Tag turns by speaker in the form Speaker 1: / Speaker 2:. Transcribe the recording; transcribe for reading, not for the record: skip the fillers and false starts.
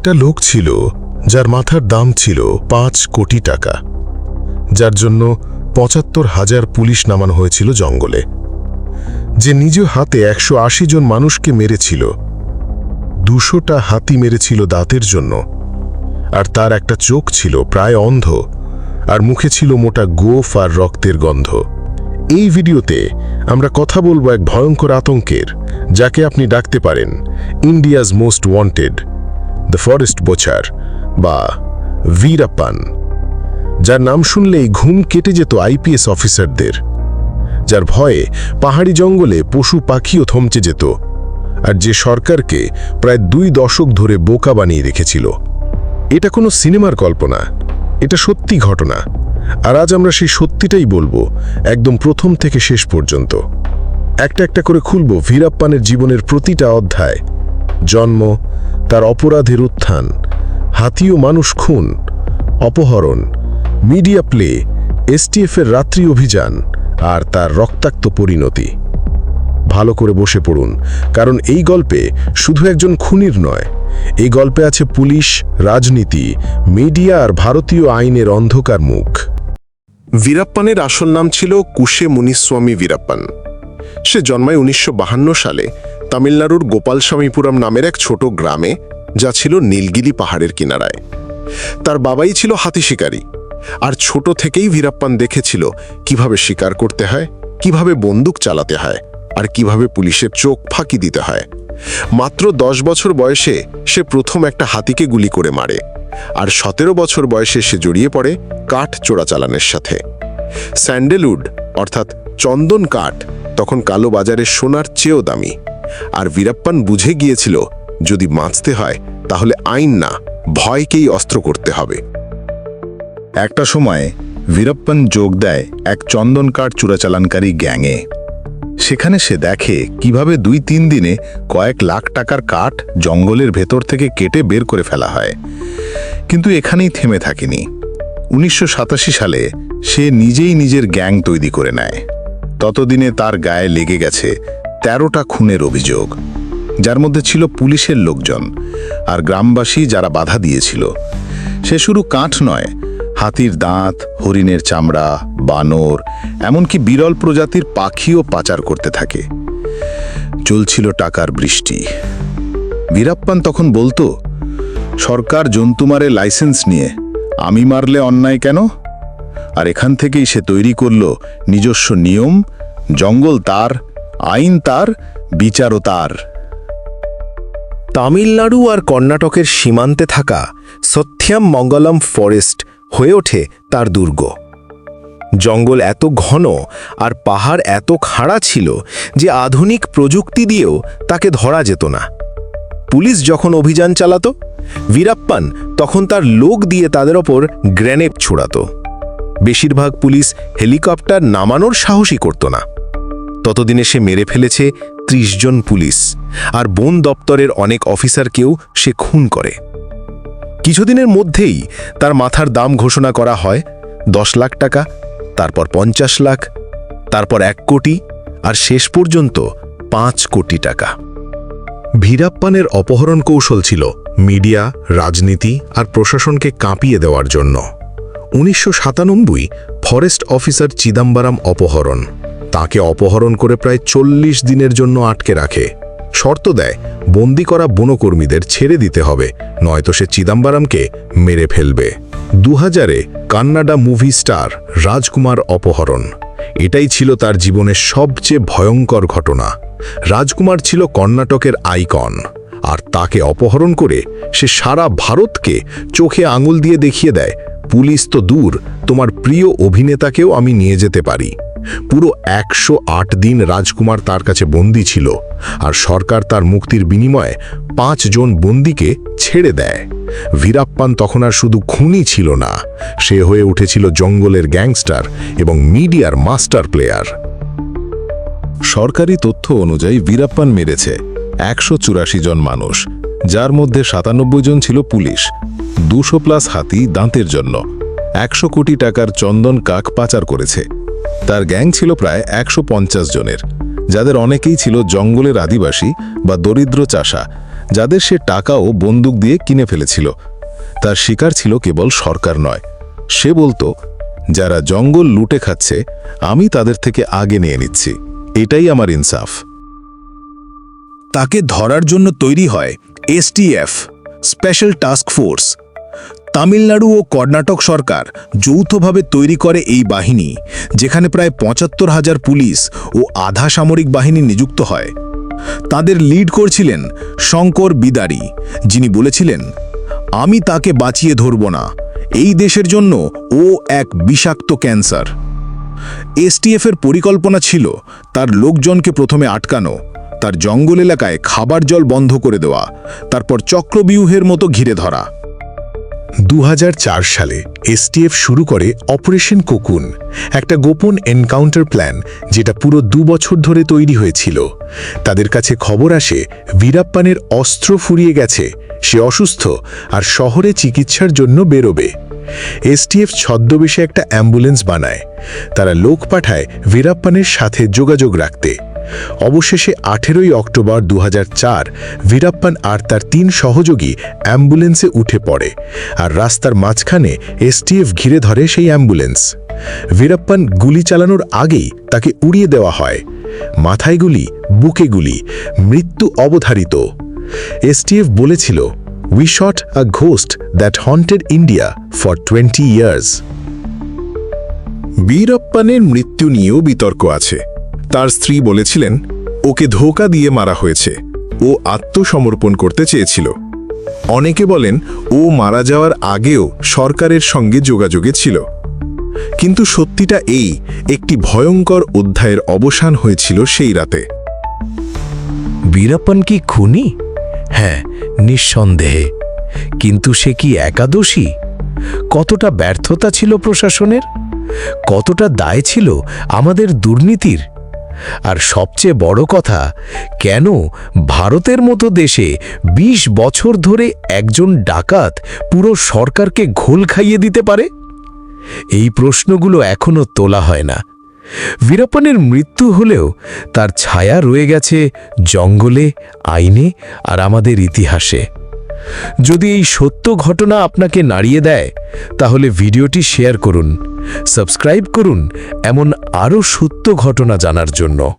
Speaker 1: একটা লোক ছিল যার মাথার দাম ছিল ৫ কোটি টাকা, যার জন্য ৭৫,০০০ পুলিশ নামানো হয়েছিল জঙ্গলে, যে নিজ হাতে ১৮০ জন মানুষকে মেরেছিল, ২০০টা হাতি মেরেছিল দাঁতের জন্য, আর তার একটা চোখ ছিল প্রায় অন্ধ, আর মুখে ছিল মোটা গোফ আর রক্তের গন্ধ। এই ভিডিওতে আমরা কথা বলবো এক ভয়ঙ্কর আতঙ্কের, যাকে আপনি ডাকতে পারেন India's most wanted, the forest বোচার বা বীরাপ্পান, যার নাম শুনলেই ঘুম কেটে যেত আইপিএস অফিসারদের, যার ভয়ে পাহাড়ি জঙ্গলে পশু পাখিও থমচে যেত, আর যে সরকারকে প্রায় ২ দশক ধরে বোকা বানিয়ে রেখেছিল। এটা কোনো সিনেমার কল্পনা, এটা সত্যি ঘটনা, আর আজ আমরা সেই সত্যিটাই বলবো, একদম প্রথম থেকে শেষ পর্যন্ত। একটা একটা করে খুলব বীরাপ্পানের জীবনের প্রতিটা অধ্যায়: জন্ম, তার অপরাধের উত্থান, হাতি ও মানুষ খুন, অপহরণ, মিডিয়া প্লে, এসটিএফের রাত্রি অভিযান, আর তার রক্তাক্ত পরিণতি। ভালো করে বসে পড়ুন, কারণ এই গল্পে শুধু একজন খুনির নয়, এই গল্পে আছে পুলিশ, রাজনীতি, মিডিয়া আর ভারতীয় আইনের অন্ধকার মুখ।
Speaker 2: বীরাপ্পানের আসল নাম ছিল কুশে মুনিস্বামী বীরাপ্পান। সে জন্মায় ১৯৫২ সালে তামিলনাড়ুর গোপালস্বামীপুরম নামের এক ছোট গ্রামে, যা ছিল নীলগিরি পাহাড়ের কিনারায়। তার বাবাই ছিল হাতি শিকারী, আর ছোট থেকেই বীরাপ্পান দেখেছিল কিভাবে শিকার করতে হয়, কিভাবে বন্দুক চালাতে হয়, আর কিভাবে পুলিশের চোখ ফাঁকি দিতে হয়। মাত্র ১০ বছর বয়সে সে প্রথম একটা হাতিকে গুলি করে মারে, আর ১৭ বছর বয়সে সে জড়িয়ে পড়ে কাঠ চোরাচালানের সাথে। স্যান্ডেলউড অর্থাৎ চন্দন কাঠ তখন কালো বাজারে সোনার চেয়েও দামি, আর বীরাপ্পান বুঝে গিয়েছিল যদি বাঁচতে হয় তাহলে আইন না, ভয়কেই অস্ত্র করতে হবে।
Speaker 3: একটা সময়ে বীরাপ্পান যোগ দেয় এক চন্দন কাঠ চোরাচালানকারী গ্যাংয়ে। সেখানে সে দেখে কিভাবে ২-৩ দিনে কয়েক লাখ টাকার কাঠ জঙ্গলের ভেতর থেকে কেটে বের করে ফেলা হয়। কিন্তু এখানেই থেমে থাকেনি। ১৯৮৭ সালে সে নিজেই নিজের গ্যাং তৈরি করে নেয়। ততদিনে তার গায়ে লেগে গেছে ১৩টা খুনের অভিযোগ, যার মধ্যে ছিল পুলিশের লোকজন আর গ্রামবাসী যারা বাধা দিয়েছিল। সে শুধু কাঠ নয়, হাতির দাঁত, হরিণের চামড়া, বানর, এমনকি বিরল প্রজাতির পাখিও পাচার করতে থাকে। চলছিল টাকার বৃষ্টি। বীরাপ্পান তখন বলতো, সরকার জন্তু মারে লাইসেন্স নিয়ে, আমি মারলে অন্যায় কেন? আর এখান থেকেই সে তৈরি করল নিজস্ব নিয়ম: জঙ্গল তার, আইন তার, বিচারও তার।
Speaker 4: তামিলনাড়ু আর কর্ণাটকের সীমান্তে থাকা সত্যম মঙ্গলম ফরেস্ট হয়ে ওঠে তার দুর্গ। জঙ্গল এত ঘন আর পাহাড় এত খাড়া ছিল যে আধুনিক প্রযুক্তি দিয়েও তাকে ধরা যেত না। পুলিশ যখন অভিযান চালাতো, বীরাপ্পান তখন তার লোক দিয়ে তাদের ওপর গ্রেনেড ছোড়াত। বেশিরভাগ পুলিশ হেলিকপ্টার নামানোর সাহসই করত না। ততদিনে সে মেরে ফেলেছে ৩০ জন পুলিশ, আর বন দপ্তরের অনেক অফিসারকেও সে খুন করে। কিছুদিনের মধ্যেই তার মাথার দাম ঘোষণা করা হয় ১০ লাখ টাকা, তারপর ৫০ লাখ, তারপর ১ কোটি, আর শেষ পর্যন্ত ৫ কোটি টাকা।
Speaker 1: বীরাপ্পানের অপহরণ কৌশল ছিল মিডিয়া, রাজনীতি আর প্রশাসনকে কাঁপিয়ে দেওয়ার জন্য। ১৯৯৭ ফরেস্ট অফিসার চিদাম্বরম অপহরণ। তাকে অপহরণ করে প্রায় ৪০ দিনের জন্য আটকে রাখে। শর্ত দেয় বন্দি করা বনকর্মীদের ছেড়ে দিতে হবে, নয়তো সে চিদাম্বরমকে মেরে ফেলবে। ২০০০-এ কান্নাডা মুভি স্টার রাজকুমার অপহরণ। এটাই ছিল তার জীবনের সবচেয়ে ভয়ঙ্কর ঘটনা। রাজকুমার ছিল কর্ণাটকের আইকন, আর তাকে অপহরণ করে সে সারা ভারতকে চোখে আঙুল দিয়ে দেখিয়ে দেয়, পুলিশ তো দূর, তোমার প্রিয় অভিনেতাকেও আমি নিয়ে যেতে পারি। পুরো ১০৮ দিন রাজকুমার তার কাছে বন্দী ছিল, আর সরকার তার মুক্তির বিনিময়ে ৫ জন বন্দীকে ছেড়ে দেয়। বীরাপ্পান তখন আর শুধু খুনি ছিল না, সে হয়ে উঠেছিল জঙ্গলের গ্যাংস্টার এবং মিডিয়ার মাস্টার প্লেয়ার।
Speaker 3: সরকারি তথ্য অনুযায়ী বীরাপ্পান মেরেছে ১৮৪ জন মানুষ, যার মধ্যে ৯৭ জন ছিল পুলিশ, ২০০+ হাতি দাঁতের জন্য, ১০০ কোটি টাকার চন্দন কাঠ পাচার করেছে। তার গ্যাং ছিল প্রায় ১৫০ জনের, যাদের অনেকেই ছিল জঙ্গলের আদিবাসী বা দরিদ্র চাষা, যাদের সে টাকা ও বন্দুক দিয়ে কিনে ফেলেছিল। তার শিকার ছিল কেবল সরকার নয়। সে বলতো, যারা জঙ্গল লুটে খাচ্ছে আমি তাদের থেকে আগে নিয়ে নিচ্ছি, এটাই আমার ইনসাফ।
Speaker 5: তাকে ধরার জন্য তৈরি হয় STF, special task force. Tamil Nadu ও কর্ণাটক সরকার যৌথভাবে তৈরি করে এই বাহিনী, যেখানে প্রায় ৭৫,০০০ পুলিশ ও আধা সামরিক বাহিনী নিযুক্ত হয়। তাদের লিড করছিলেন শঙ্কর বিদারি, যিনি বলেছিলেন, আমি তাকে বাঁচিয়ে ধরব না, এই দেশের জন্য ও এক বিষাক্ত ক্যান্সার। STF এর পরিকল্পনা ছিল তার লোকজনকে প্রথমে আটকানো, তার জঙ্গল এলাকায় খাবার জল বন্ধ করে দেওয়া, তারপর চক্রবিউহের মতো ঘিরে ধরা।
Speaker 1: ২০০৪ সালে STF শুরু করে অপারেশন কোকুন, একটা গোপন এনকাউন্টার প্ল্যান যেটা পুরো ২ বছর ধরে তৈরি হয়েছিল। তাদের কাছে খবর আসে বীরাপ্পানের অস্ত্র ফুরিয়ে গেছে, সে অসুস্থ আর শহরে চিকিৎসার জন্য বেরোবে। STF ছদ্মবেশে একটা অ্যাম্বুলেন্স বানায়। তারা লোক পাঠায় বীরাপ্পানের সাথে যোগাযোগ রাখতে। অবশেষে ১৮ অক্টোবর ২০০৪ বীরাপ্পান আর তার ৩ সহযোগী অ্যাম্বুলেন্সে উঠে পড়ে, আর রাস্তার মাঝখানে STF ঘিরে ধরে সেই অ্যাম্বুলেন্স। বীরাপ্পান গুলি চালানোর আগেই তাকে উড়িয়ে দেওয়া হয়। মাথায় গুলি, বুকে গুলি, মৃত্যু অবধারিত। STF বলেছিল, "We shot a ghost that haunted India for 20 years."
Speaker 3: বীরাপ্পানের মৃত্যু নিয়েও বিতর্ক আছে। তার স্ত্রী বলেছিলেন, ওকে ধোঁকা দিয়ে মারা হয়েছে, ও আত্মসমর্পণ করতে চেয়েছিল। অনেকে বলেন ও মারা যাওয়ার আগেও সরকারের সঙ্গে যোগাযোগে ছিল। কিন্তু সত্যিটা এই, একটি ভয়ঙ্কর অধ্যায়ের অবসান হয়েছিল সেই রাতে।
Speaker 4: বীরাপ্পান কি খুনি? হ্যাঁ, নিঃসন্দেহে। কিন্তু সে কি একাদোষী? কতটা ব্যর্থতা ছিল প্রশাসনের? কতটা দায় ছিল আমাদের দুর্নীতির? আর সবচেয়ে বড় কথা, কেন ভারতের মতো দেশে ২০ বছর ধরে একজন ডাকাত পুরো সরকারকে ঘোল খাইয়ে দিতে পারে? এই প্রশ্নগুলো এখনো তোলা হয় না। বীরাপ্পানের মৃত্যু হলেও তার ছায়া রয়ে গেছে জঙ্গলে, আইনে আর আমাদের ইতিহাসে। যদি এই সত্য ঘটনা আপনাকে নাড়িয়ে দেয়, তাহলে ভিডিওটি শেয়ার করুন, সাবস্ক্রাইব করুন এমন আরও সত্য ঘটনা জানার জন্য।